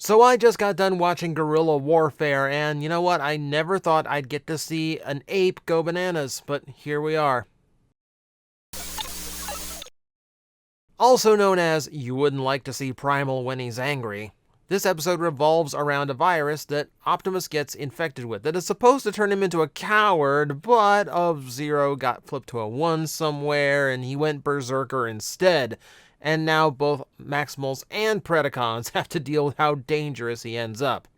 So I just got done watching Guerrilla Warfare, and you know what? I never thought I'd get to see an ape go bananas, but here we are. Also known as You Wouldn't Like to See Primal When He's Angry, this episode revolves around a virus that Optimus gets infected with that is supposed to turn him into a coward, but Of-Zero got flipped to a 1 somewhere and he went berserker instead. And now both Maximals and Predacons have to deal with how dangerous he ends up.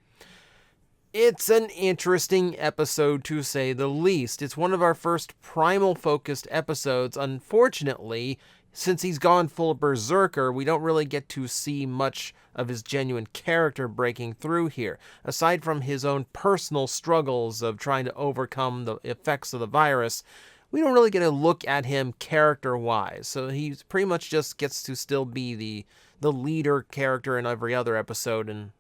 It's an interesting episode to say the least. It's one of our first Primal-focused episodes. Unfortunately, since he's gone full berserker, we don't really get to see much of his genuine character breaking through here. Aside from his own personal struggles of trying to overcome the effects of the virus, we don't really get a look at him character-wise. So he pretty much just gets to still be the leader character in every other episode, and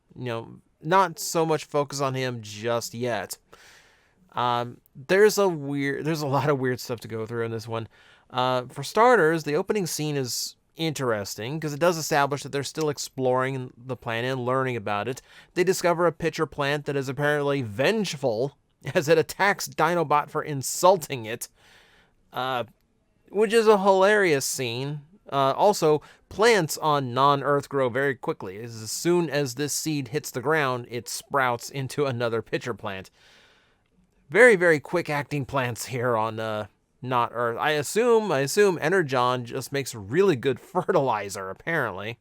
not so much focus on him just yet. There's a lot of weird stuff to go through in this one. For starters, the opening scene is interesting because it does establish that they're still exploring the planet and learning about it. They discover a pitcher plant that is apparently vengeful as it attacks Dinobot for insulting it, which is a hilarious scene. Also, plants on non-Earth grow very quickly. As soon as this seed hits the ground, it sprouts into another pitcher plant. Very, very quick acting plants here on not Earth. I assume Energon just makes really good fertilizer, apparently.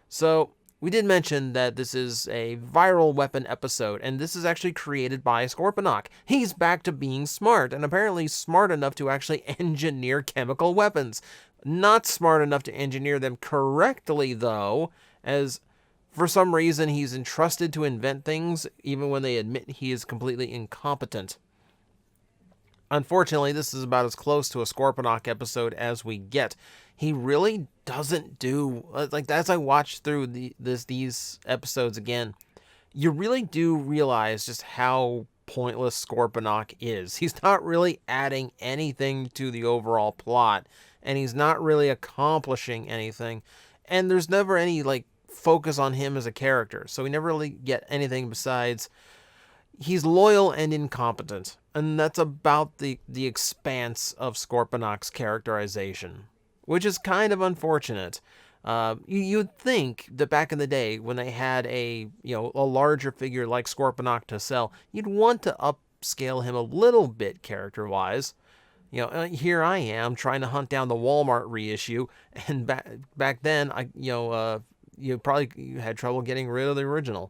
So, we did mention that this is a viral weapon episode, and this is actually created by Scorponok. He's back to being smart, and apparently smart enough to actually engineer chemical weapons. Not smart enough to engineer them correctly, though, as for some reason he's entrusted to invent things even when they admit he is completely incompetent. Unfortunately, this is about as close to a Scorponok episode as we get. He really doesn't do, like, as I watch through these episodes again, you really do realize just how pointless Scorponok is. He's not really adding anything to the overall plot, and he's not really accomplishing anything, and there's never any, focus on him as a character, so we never really get anything besides he's loyal and incompetent, and that's about the expanse of Scorponok's characterization, which is kind of unfortunate. You'd think that back in the day when they had a larger figure like Scorponok to sell, you'd want to upscale him a little bit character-wise. Here I am trying to hunt down the Walmart reissue, and back then you probably had trouble getting rid of the original.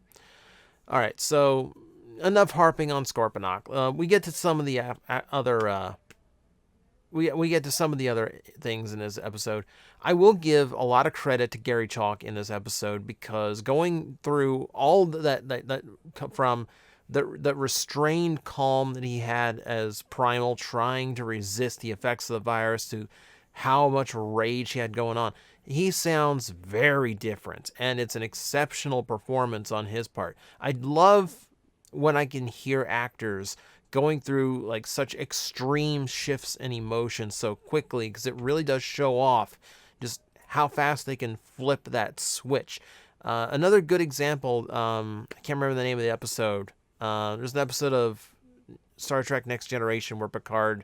All right, so enough harping on Scorponok. We get to some of the other. We get to some of the other things in this episode. I will give a lot of credit to Gary Chalk in this episode, because going through all that from the restrained calm that he had as Primal trying to resist the effects of the virus to how much rage he had going on, he sounds very different, and it's an exceptional performance on his part. I love when I can hear actors going through such extreme shifts in emotion so quickly, because it really does show off just how fast they can flip that switch. Another good example, I can't remember the name of the episode. There's an episode of Star Trek Next Generation where Picard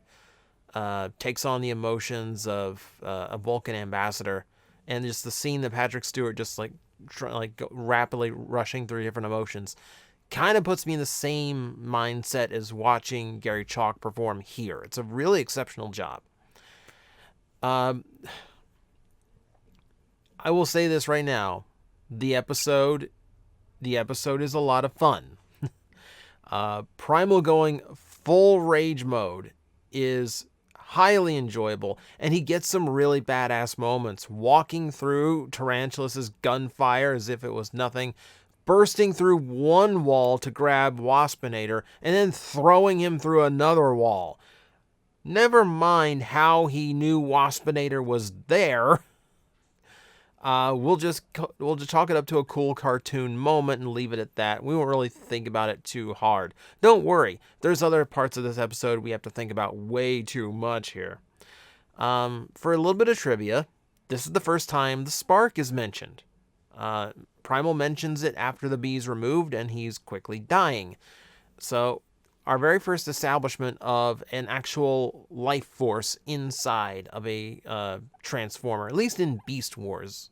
takes on the emotions of a Vulcan ambassador, and just the scene that Patrick Stewart just rapidly rushing through different emotions kind of puts me in the same mindset as watching Gary Chalk perform here. It's a really exceptional job. I will say this right now. The episode is a lot of fun. Primal going full rage mode is highly enjoyable, and he gets some really badass moments, walking through Tarantulas' gunfire as if it was nothing, bursting through one wall to grab Waspinator, and then throwing him through another wall. Never mind how he knew Waspinator was there. We'll just chalk it up to a cool cartoon moment and leave it at that. We won't really think about it too hard. Don't worry, there's other parts of this episode we have to think about way too much here. For a little bit of trivia, this is the first time the Spark is mentioned. Primal mentions it after the bee's removed, and he's quickly dying. So, our very first establishment of an actual life force inside of a Transformer, at least in Beast Wars.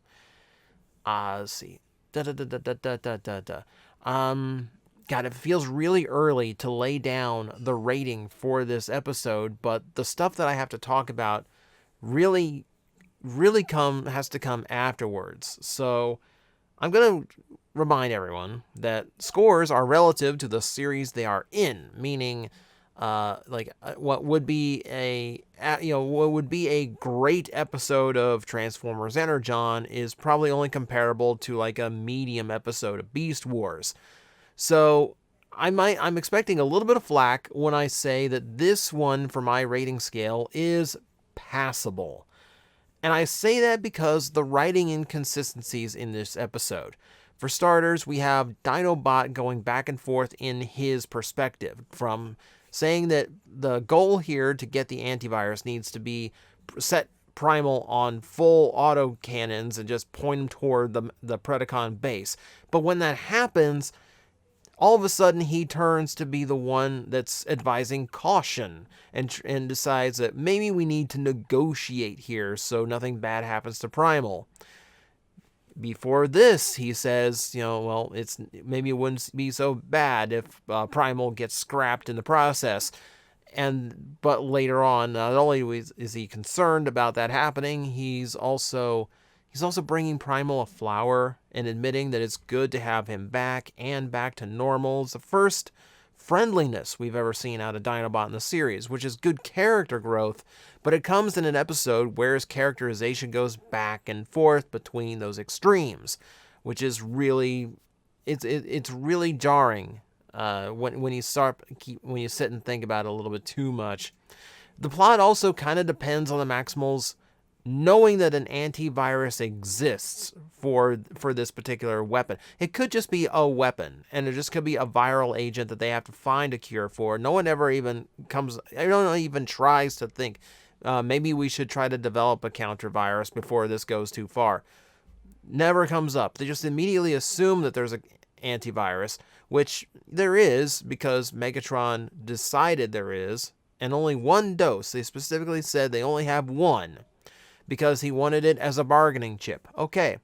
Let's see. Da da da da da da da da da. God, it feels really early to lay down the rating for this episode, but the stuff that I have to talk about really, really has to come afterwards. So I'm going to remind everyone that scores are relative to the series they are in, meaning what would be a great episode of Transformers Energon is probably only comparable to like a medium episode of Beast Wars. So I'm expecting a little bit of flack when I say that this one for my rating scale is passable. And I say that because the writing inconsistencies in this episode. For starters, we have Dinobot going back and forth in his perspective, from saying that the goal here to get the antivirus needs to be set Primal on full auto cannons and just point him toward the Predacon base. But when that happens, all of a sudden he turns to be the one that's advising caution and decides that maybe we need to negotiate here so nothing bad happens to Primal. Before this, he says, maybe it wouldn't be so bad if Primal gets scrapped in the process. But later on, not only is he concerned about that happening, he's also bringing Primal a flower and admitting that it's good to have him back and back to normal. It's the first friendliness we've ever seen out of Dinobot in the series, which is good character growth, but it comes in an episode where his characterization goes back and forth between those extremes, which is really, it's really jarring when you sit and think about it a little bit too much. The plot also kind of depends on the Maximals knowing that an antivirus exists for this particular weapon. It could just be a weapon, and it just could be a viral agent that they have to find a cure for. No one ever even tries to think, maybe we should try to develop a counter virus before this goes too far. Never comes up. They just immediately assume that there's an antivirus, which there is because Megatron decided there is, and only one dose. They specifically said they only have one, because he wanted it as a bargaining chip. Okay,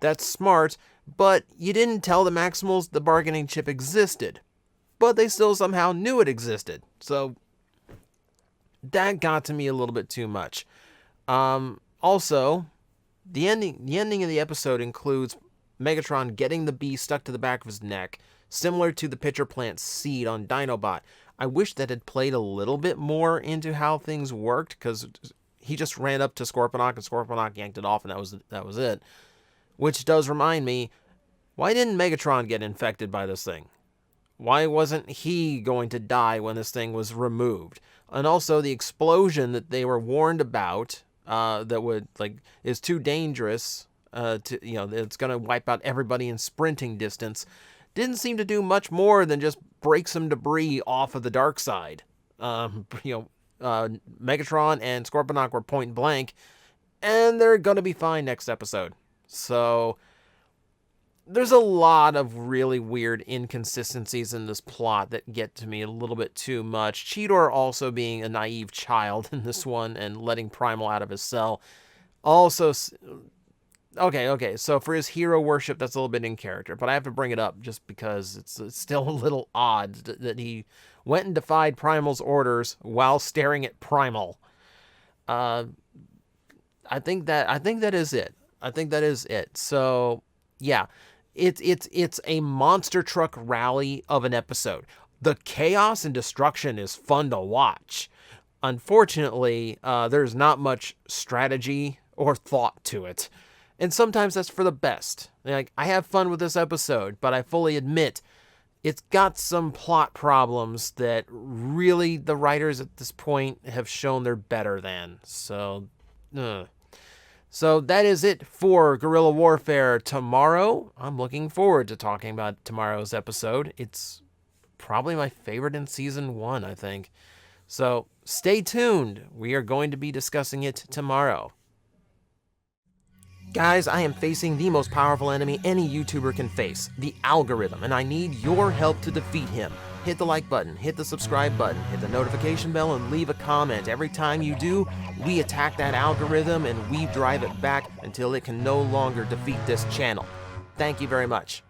that's smart, but you didn't tell the Maximals the bargaining chip existed. But they still somehow knew it existed. So that got to me a little bit too much. Also, the ending of the episode includes Megatron getting the bee stuck to the back of his neck, similar to the pitcher plant seed on Dinobot. I wish that had played a little bit more into how things worked, because he just ran up to Scorponok, and Scorponok yanked it off, and that was it. Which does remind me, why didn't Megatron get infected by this thing? Why wasn't he going to die when this thing was removed? And also the explosion that they were warned about, is too dangerous, it's going to wipe out everybody in sprinting distance, didn't seem to do much more than just break some debris off of the dark side. Megatron and Scorponok were point blank, and they're going to be fine next episode. So there's a lot of really weird inconsistencies in this plot that get to me a little bit too much. Cheetor also being a naive child in this one and letting Primal out of his cell. Also, okay, so for his hero worship, that's a little bit in character, but I have to bring it up just because it's still a little odd that he went and defied Primal's orders while staring at Primal. I think that is it. I think that is it. So yeah, it's a monster truck rally of an episode. The chaos and destruction is fun to watch. Unfortunately, there's not much strategy or thought to it. And sometimes that's for the best. Like, I have fun with this episode, but I fully admit it's got some plot problems that really the writers at this point have shown they're better than. So that is it for Guerrilla Warfare tomorrow. I'm looking forward to talking about tomorrow's episode. It's probably my favorite in Season 1, I think. So stay tuned. We are going to be discussing it tomorrow. Guys, I am facing the most powerful enemy any YouTuber can face, the algorithm, and I need your help to defeat him. Hit the like button, hit the subscribe button, hit the notification bell, and leave a comment. Every time you do, we attack that algorithm and we drive it back until it can no longer defeat this channel. Thank you very much.